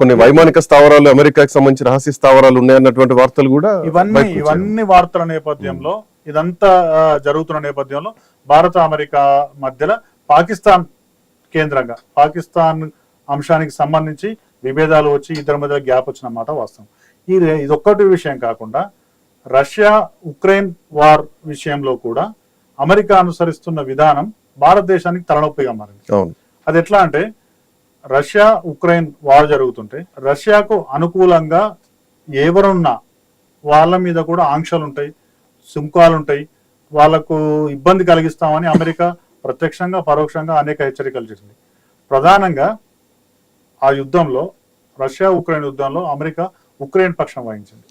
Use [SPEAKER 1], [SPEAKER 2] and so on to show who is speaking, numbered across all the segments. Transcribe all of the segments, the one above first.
[SPEAKER 1] కొన్ని వైమానిక స్థావరాలు అమెరికాకి సంబంధించిన రహస్య స్థావరాలు ఉన్నాయన్నటువంటి వార్తలు కూడా
[SPEAKER 2] ఇవన్నీ వార్తల నేపథ్యంలో ఇదంతా జరుగుతున్న నేపథ్యంలో భారత అమెరికా మధ్యలో పాకిస్తాన్ కేంద్రంగా పాకిస్తాన్ అంశానికి సంబంధించి విభేదాలు వచ్చి ఇద్దరి మధ్య గ్యాప్ వచ్చిన మాట వాస్తవం. ఇదొక్కటి విషయం కాకుండా రష్యా ఉక్రెయిన్ వార్ విషయంలో కూడా అమెరికా అనుసరిస్తున్న విధానం భారతదేశానికి తలనొప్పిగా మారింది. అది ఎట్లా అంటే రష్యా ఉక్రెయిన్ వార్ జరుగుతుంటే రష్యాకు అనుకూలంగా ఎవరున్నా వాళ్ళ మీద కూడా ఆంక్షలు ఉంటాయి, సుంకాలు ఉంటాయి, వాళ్లకు ఇబ్బంది కలిగిస్తామని అమెరికా ప్రత్యక్షంగా పరోక్షంగా అనేక హెచ్చరికలు చేసింది. ప్రధానంగా ఆ యుద్ధంలో రష్యా ఉక్రెయిన్ యుద్ధంలో అమెరికా ఉక్రెయిన్ పక్షం వహించింది.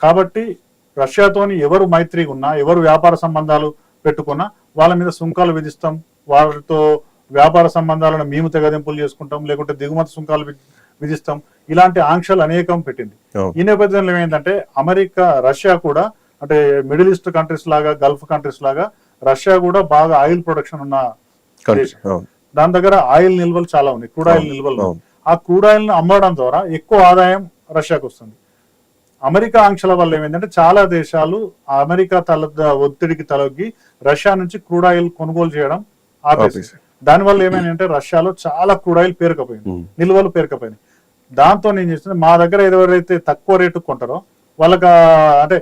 [SPEAKER 2] కాబట్టి రష్యాతోని ఎవరు మైత్రి ఉన్నా ఎవరు వ్యాపార సంబంధాలు పెట్టుకున్నా వాళ్ళ మీద సుంకాలు విధిస్తాం, వారితో వ్యాపార సంబంధాలను మేము తెగదింపులు చేసుకుంటాం, లేకుంటే దిగుమతి సుంకాలు విధిస్తాం, ఇలాంటి ఆంక్షలు అనేకం పెట్టింది. ఈ నేపథ్యంలో ఏంటంటే అమెరికా రష్యా కూడా అంటే మిడిల్ ఈస్ట్ కంట్రీస్ లాగా గల్ఫ్ కంట్రీస్ లాగా రష్యా కూడా బాగా ఆయిల్ ప్రొడక్షన్ ఉన్న దేశం. దాని దగ్గర ఆయిల్ నిల్వలు చాలా ఉన్నాయి, క్రూడ్ ఆయిల్ నిల్వలు. ఆ క్రూడ్ ఆయిల్ ను అమ్మడం ద్వారా ఎక్కువ ఆదాయం రష్యాకు వస్తుంది. అమెరికా ఆంక్షల వల్ల ఏమైందంటే చాలా దేశాలు అమెరికా ఒత్తిడికి తలొగ్గి రష్యా నుంచి క్రూడ్ ఆయిల్ కొనుగోలు చేయడం ఆపేసి. దానివల్ల ఏమైందంటే రష్యాలో చాలా క్రూడ్ ఆయిల్ పేరుకపోయింది, నిల్వలు పేరుకపోయినాయి. దాంతో నేను చేసిన మా దగ్గర ఎవరైతే తక్కువ రేటు కొంటారో వాళ్ళకి అంటే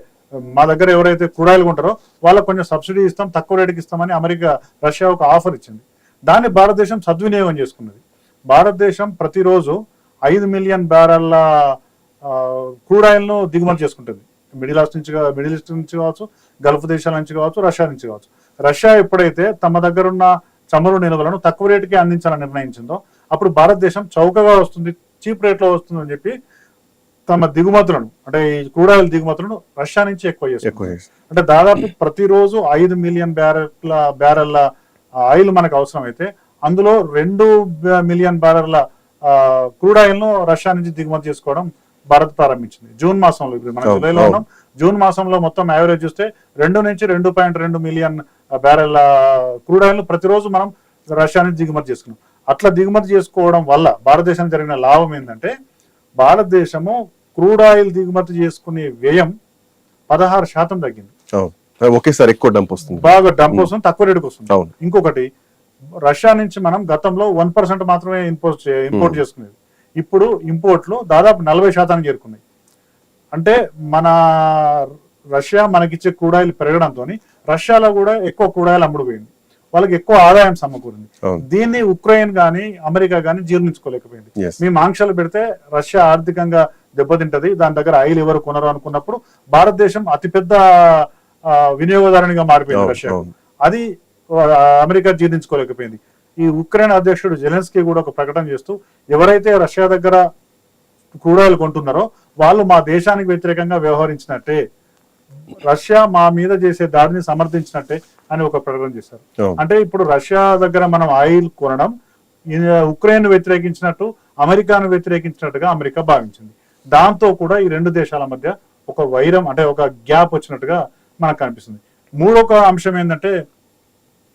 [SPEAKER 2] మా దగ్గర ఎవరైతే క్రూడ్ ఆయిల్ కొంటారో వాళ్ళకి కొంచెం సబ్సిడీ ఇస్తాం, తక్కువ రేటుకి ఇస్తామని అమెరికా రష్యా ఒక ఆఫర్ ఇచ్చింది. దాన్ని భారతదేశం సద్వినియోగం చేసుకున్నది. భారతదేశం ప్రతిరోజు 5 మిలియన్ బ్యారెల్ల క్రూడ్ ఆయిల్ ను దిగుమతి చేసుకుంటుంది. మిడిల్ ఈస్ట్ నుంచి కావచ్చు, గల్ఫ్ దేశాల నుంచి కావచ్చు, రష్యా నుంచి కావచ్చు. రష్యా ఎప్పుడైతే తమ దగ్గర ఉన్న చమురు నిల్వలను తక్కువ రేటుకి అందించాలని నిర్ణయించిందో అప్పుడు భారతదేశం చౌకగా వస్తుంది, చీప్ రేట్ లో వస్తుందని చెప్పి తమ దిగుమతులను అంటే ఈ క్రూడ్ ఆయిల్ దిగుమతులను రష్యా నుంచి ఎక్కువ చేస్తుంది. అంటే దాదాపు ప్రతిరోజు 5 మిలియన్ బ్యారెల్ల ఆయిల్ మనకు అవసరం అయితే అందులో 2 మిలియన్ బ్యారెల్ల క్రూడ్ ఆయిల్ ను రష్యా నుంచి దిగుమతి చేసుకోవడం భారత్ ప్రారంభించింది. జూన్ మాసంలో, ఇప్పుడు మనం జూలైలో ఉన్నాం, జూన్ మాసంలో మొత్తం యావరేజ్ చూస్తే 2 నుంచి 2.2 మిలియన్ బ్యారెల్ల క్రూడ్ ఆయిల్ ను ప్రతిరోజు మనం రష్యా నుంచి దిగుమతి చేసుకున్నాం. అట్లా దిగుమతి చేసుకోవడం వల్ల భారతదేశానికి జరిగిన లాభం ఏంటంటే భారతదేశము క్రూడ్ ఆయిల్ దిగుమతి చేసుకునే వ్యయం 16% తగ్గింది.
[SPEAKER 1] ఒకేసారి ఎక్కువ డంప్ వస్తుంది,
[SPEAKER 2] బాగా డంప్ వస్తుంది, తక్కువ రేటుకు వస్తుంది. ఇంకొకటి రష్యా నుంచి మనం గతంలో 1% మాత్రమే ఇంపోర్ట్ చేసుకునేది. ఇప్పుడు ఇంపోర్ట్లు దాదాపు 40% చేరుకున్నాయి. అంటే మన రష్యా మనకిచ్చే క్రూడ్ ఆయిల్ పెరగడంతో రష్యాలో కూడా ఎక్కువ క్రూడ్ ఆయిల్ అమ్ముడుపోయింది, వాళ్ళకి ఎక్కువ ఆదాయం సమకూరింది. దీన్ని ఉక్రెయిన్ గానీ అమెరికా గానీ జీర్ణించుకోలేకపోయింది. మేము ఆంక్షలు పెడితే రష్యా ఆర్థికంగా దెబ్బతింటది, దాని దగ్గర ఆయిల్ ఎవరు కొనరు అనుకున్నప్పుడు భారతదేశం అతిపెద్ద వినియోగదారునిగా మారిపోయింది రష్యా. అది అమెరికా జీర్ణించుకోలేకపోయింది. ఈ ఉక్రెయిన్ అధ్యక్షుడు జెలెన్స్కీ కూడా ఒక ప్రకటన చేస్తూ ఎవరైతే రష్యా దగ్గర క్రూడ్ ఆయిల్ కొంటున్నారో వాళ్ళు మా దేశానికి వ్యతిరేకంగా వ్యవహరించినట్టే, రష్యా మా మీద చేసే దాడిని సమర్థించినట్టే అని ఒక ప్రకటన చేశారు. అంటే ఇప్పుడు రష్యా దగ్గర మనం ఆయిల్ కొనడం ఉక్రెయిన్ వ్యతిరేకించినట్టు, అమెరికాను వ్యతిరేకించినట్టుగా అమెరికా భావించింది. దాంతో కూడా ఈ రెండు దేశాల మధ్య ఒక వైరం అంటే ఒక గ్యాప్ వచ్చినట్టుగా మనకు కనిపిస్తుంది. మూడొక అంశం ఏంటంటే